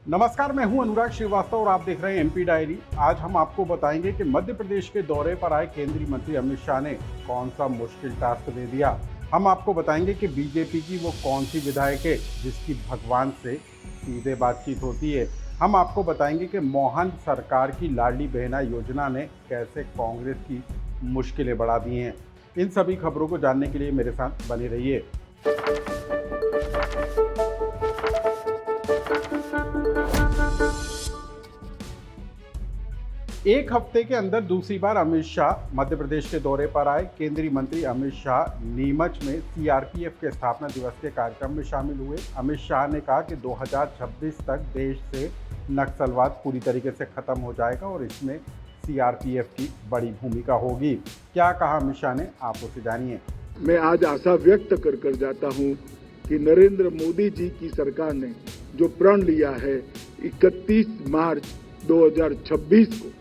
नमस्कार, मैं हूं अनुराग श्रीवास्तव और आप देख रहे हैं एमपी डायरी। आज हम आपको बताएंगे कि मध्य प्रदेश के दौरे पर आए केंद्रीय मंत्री अमित शाह ने कौन सा मुश्किल टास्क दे दिया। हम आपको बताएंगे कि बीजेपी की वो कौन सी विधायक है जिसकी भगवान से सीधे बातचीत होती है। हम आपको बताएंगे कि मोहन सरकार की लाडली बहना योजना ने कैसे कांग्रेस की मुश्किलें बढ़ा दी हैं। इन सभी खबरों को जानने के लिए मेरे साथ बने रहिए। एक हफ्ते के अंदर दूसरी बार अमित शाह मध्य प्रदेश के दौरे पर आए। केंद्रीय मंत्री अमित शाह नीमच में सीआरपीएफ के स्थापना दिवस के कार्यक्रम में शामिल हुए। अमित शाह ने कहा कि 2026 तक देश से नक्सलवाद पूरी तरीके से खत्म हो जाएगा और इसमें सीआरपीएफ की बड़ी भूमिका होगी। क्या कहा अमित शाह ने, आप उसे जानिए। मैं आज आशा व्यक्त कर जाता हूं कि नरेंद्र मोदी जी की सरकार ने जो प्रण लिया है 31 मार्च 2026 को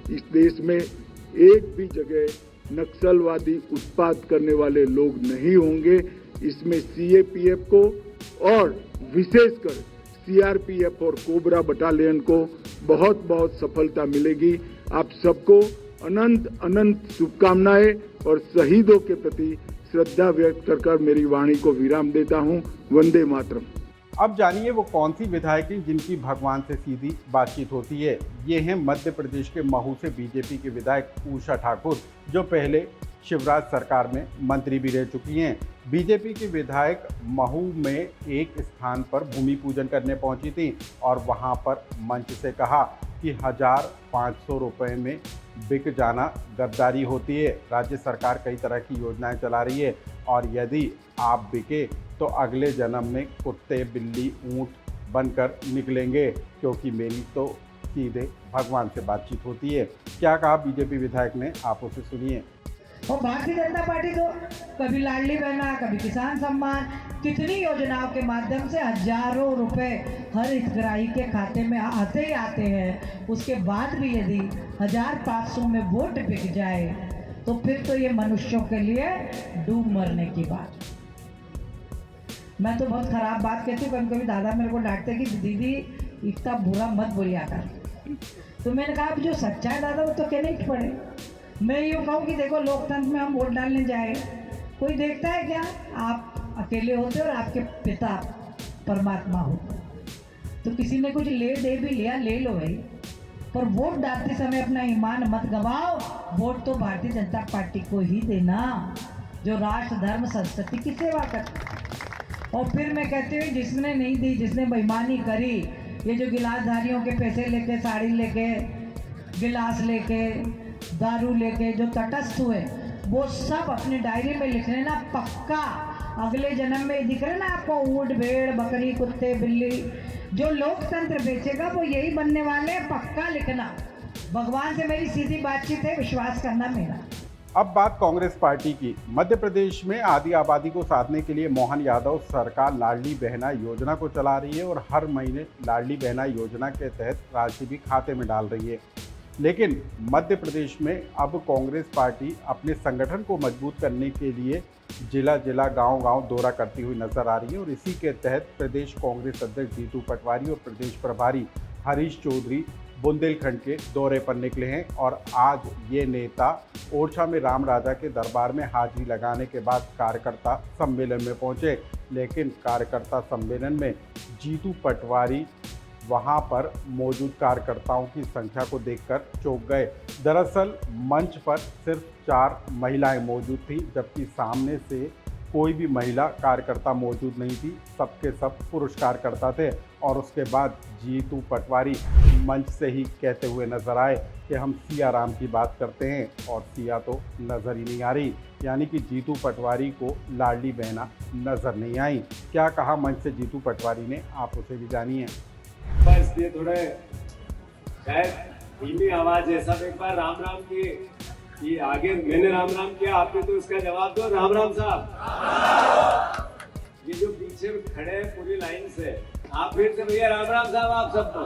इस देश में एक भी जगह नक्सलवादी उत्पात करने वाले लोग नहीं होंगे। इसमें सीएपीएफ को और विशेषकर सीआरपीएफ और कोबरा बटालियन को बहुत बहुत सफलता मिलेगी। आप सबको अनंत अनंत शुभकामनाएं और शहीदों के प्रति श्रद्धा व्यक्त कर मेरी वाणी को विराम देता हूं। वंदे मातरम। अब जानिए वो कौन सी विधायक हैं जिनकी भगवान से सीधी बातचीत होती है। ये हैं मध्य प्रदेश के महू से बीजेपी के विधायक उषा ठाकुर, जो पहले शिवराज सरकार में मंत्री भी रह चुकी हैं। बीजेपी की विधायक महू में एक स्थान पर भूमि पूजन करने पहुंची थी और वहां पर मंच से कहा कि 1500 रुपये में बिक जाना गद्दारी होती है। राज्य सरकार कई तरह की योजनाएं चला रही है और यदि आप बिके तो अगले जन्म में कुत्ते, बिल्ली, ऊंट बनकर निकलेंगे, क्योंकि मेरी तो सीधे भगवान से बातचीत होती है। क्या कहा बीजेपी विधायक ने, आप उसे सुनिए। और भारतीय जनता पार्टी तो कभी लाडली बहना, कभी किसान सम्मान, कितनी योजनाओं के माध्यम से हजारों रुपए हर हितग्राही के खाते में आते ही आते हैं। उसके बाद भी यदि 1500 में वोट बिक जाए तो फिर तो ये मनुष्यों के लिए डूब मरने की बात। मैं तो बहुत खराब बात कहती हूँ। कभी दादा मेरे को डांटते कि दीदी इतना बुरा मत बोलिया कर। तो मैंने कहा जो सच्चा है दादा वो तो कहने ही पड़े। मैं यूँ कहूँ कि देखो, लोकतंत्र में हम वोट डालने जाए, कोई देखता है क्या? आप अकेले होते और आपके पिता परमात्मा हो, तो किसी ने कुछ ले दे भी लिया, ले लो भाई, पर वोट डालते समय अपना ईमान मत गवाओ। वोट तो भारतीय जनता पार्टी को ही देना, जो राष्ट्र, धर्म, संस्कृति की सेवा करती। और फिर मैं कहती हूँ जिसने नहीं दी, जिसने बेईमानी करी, ये जो गिलासधारियों के पैसे लेके, साड़ी लेके, गिलास लेके, दारू लेके जो तटस्थ हुए, वो सब अपनी डायरी में लिख लेना पक्का। अगले जन्म में दिख रहे ना आपको ऊंट, भेड़, बकरी, कुत्ते, बिल्ली, जो लोकतंत्र बेचेगा वो यही बनने वाले हैं, पक्का लिखना। भगवान से मेरी सीधी बातचीत है, विश्वास करना मेरा। अब बात कांग्रेस पार्टी की। मध्य प्रदेश में आधी आबादी को साधने के लिए मोहन यादव सरकार लाडली बहना योजना को चला रही है और हर महीने लाडली बहना योजना के तहत राशि भी खाते में डाल रही है। लेकिन मध्य प्रदेश में अब कांग्रेस पार्टी अपने संगठन को मजबूत करने के लिए जिला जिला, गांव-गांव दौरा करती हुई नजर आ रही है और इसी के तहत प्रदेश कांग्रेस अध्यक्ष जीतू पटवारी और प्रदेश प्रभारी हरीश चौधरी बुंदेलखंड के दौरे पर निकले हैं। और आज ये नेता ओरछा में राम राजा के दरबार में हाजिरी लगाने के बाद कार्यकर्ता सम्मेलन में पहुंचे। लेकिन कार्यकर्ता सम्मेलन में जीतू पटवारी वहां पर मौजूद कार्यकर्ताओं की संख्या को देखकर चौंक गए। दरअसल मंच पर सिर्फ 4 महिलाएं मौजूद थी, जबकि सामने से कोई भी महिला कार्यकर्ता मौजूद नहीं थी। सबके सब पुरुष कार्यकर्ता थे। और उसके बाद जीतू पटवारी मंच से ही कहते हुए नजर आए कि हम सिया राम की बात करते हैं, और सिया तो नज़र ही नहीं आ रही। यानी कि जीतू पटवारी को लाडली बहना नज़र नहीं आई। क्या कहा मंच से जीतू पटवारी ने, आप उसे भी जानिए। बस ये थोड़े शायद धीमी आवाज है। सब एक बार राम राम की कि आगे मैंने राम राम किया, आपने तो इसका जवाब दो। राम राम साहब, ये जो पीछे खड़े हैं पूरी लाइन से, आप फिर से भैया राम राम साहब आप सबको।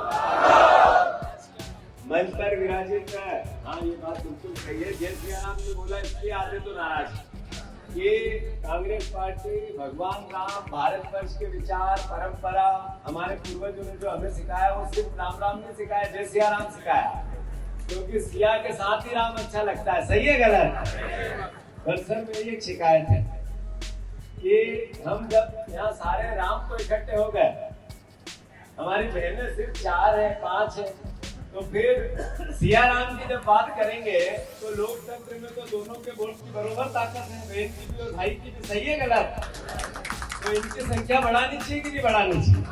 मंच पर विराजित है। हाँ, ये बात बिल्कुल सही है। जय श्री राम ने बोला, इसलिए आते तो नाराज। ये कांग्रेस पार्टी भगवान राम, भारतवर्ष के विचार, परंपरा, हमारे पूर्वजों ने जो हमें सिखाया वो सिर्फ राम राम नहीं सिखाया, जय सिया राम सिखाया, क्योंकि सिया के साथ ही राम अच्छा लगता है। सही है गलत? पर सर मेरी एक शिकायत है कि हम जब यहाँ सारे राम तो इकट्ठे हो गए, हमारी बहनें सिर्फ 4 है 5 है, तो फिर सिया राम की जब बात करेंगे तो लोकतंत्र में तो दोनों के वोट की बराबर ताकत है, बहन की भी और भाई की भी। सही है गलत? तो इनकी संख्या बढ़ानी चाहिए कि नहीं बढ़ानी चाहिए?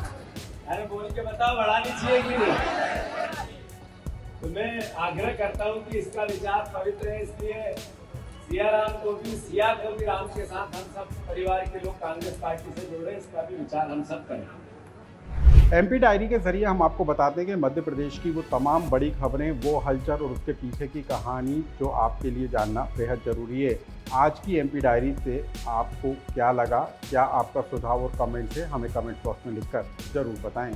अरे बोल के बताओ, बढ़ानी चाहिए कि नहीं? तो मैं आग्रह करता हूँ कि इसका विचार पवित्र है, इसलिए सिया राम को भी, सिया को भी राम के साथ हम सब परिवार के लोग कांग्रेस पार्टी से जुड़े, इसका भी विचार हम सब करें। एमपी डायरी के जरिए हम आपको बताते हैं कि मध्य प्रदेश की वो तमाम बड़ी खबरें, वो हलचल और उसके पीछे की कहानी जो आपके लिए जानना बेहद ज़रूरी है। आज की एमपी डायरी से आपको क्या लगा, क्या आपका सुझाव और कमेंट है, हमें कमेंट बॉक्स में लिखकर ज़रूर बताएं।